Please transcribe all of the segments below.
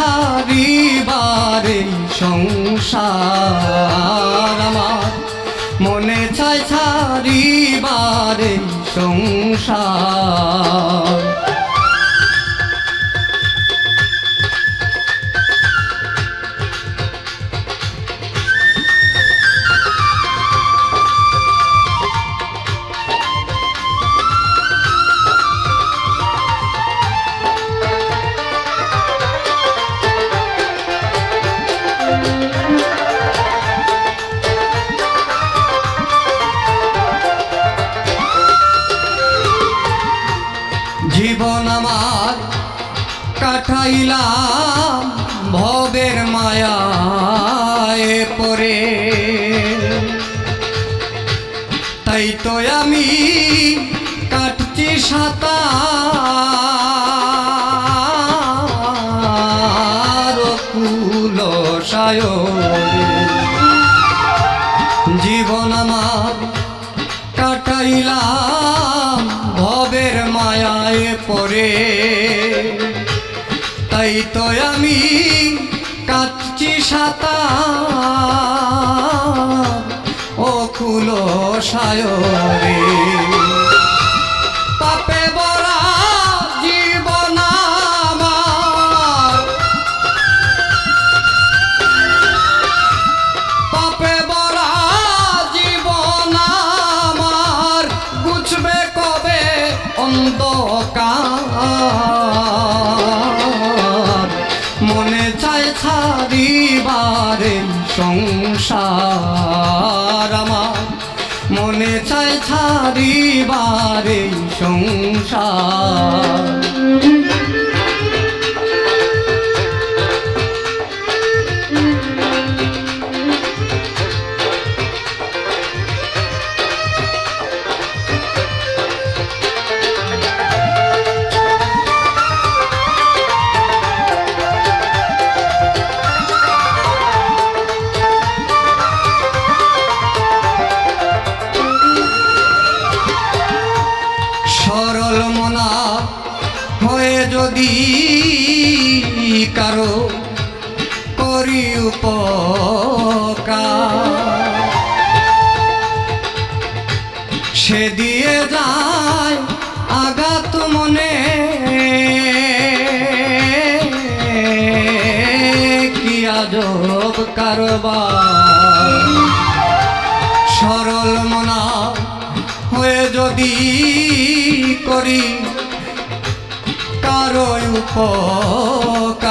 ছাড়িবার এই সংসার আমার, মনে চায় ছাড়িবার এই সংসার। জীবন আমার কাটাইলাম ভবের মায়ায় পড়ে, তাই তো আমি কাটছি সাতার কুল সায়রে। জীবন আমার কাটাইলাম ভবের মায়ায় পড়ে, তাই তো আমি কাটছি সাতার ও কুল সায়রে। পাপে ভরা জীবন আমার, পাপে ভরা জীবন আমার, বুঝবে কবে অন্ধকার। মনে চায় ছাড়িবার এই সংসার আমার, মনে চায় ছাড়িবার এই সংসার। সরল মনা হয়ে যদি কারো করি উপকার, সে দিয়ে যায় আঘাত মনে, কি আজব কারবার। সরল মনা হয়ে যদি করি কারো উপকার,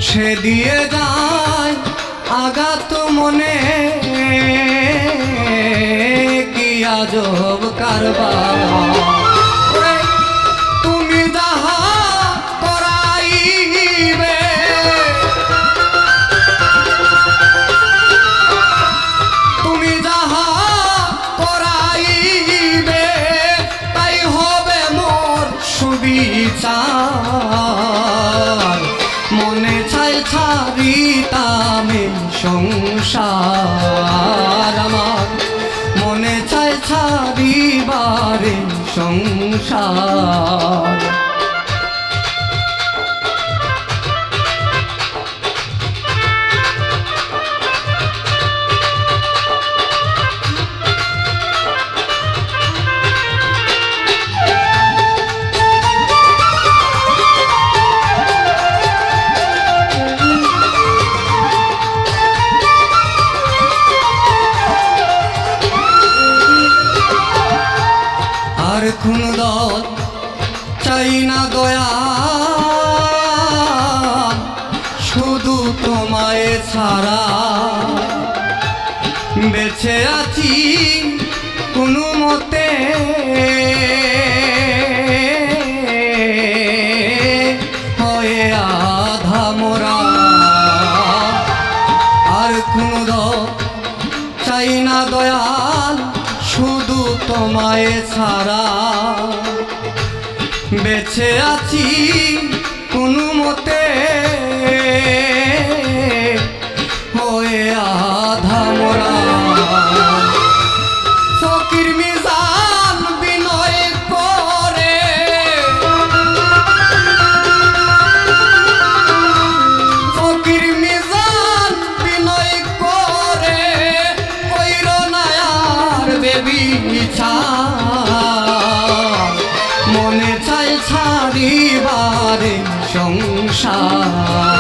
সে দিয়ে যায় আঘাত মনে, কি আজব কারবার। তুমি যাহা করাইবে, তুমি যাহা করাইবে, তাই হবে মোর সুবিচার। মনে চায় ছাড়িতাম এই সংসার আমার, মনে চায় ছাড়িবার এই সংসার। আর কোন দল চাই না দয়া, শুধু তোমায় ছাড়া। বেঁচে আছি কোনো মতে, হয়ে আধা মোরা। আর কোন দল চাই না দয়াল, শুধু তোমায় ছাড়া। বেঁচে আছি কোনো মতে, হয়ে আধা মোরা। ফকির মিজান বিনয় করে সংসার।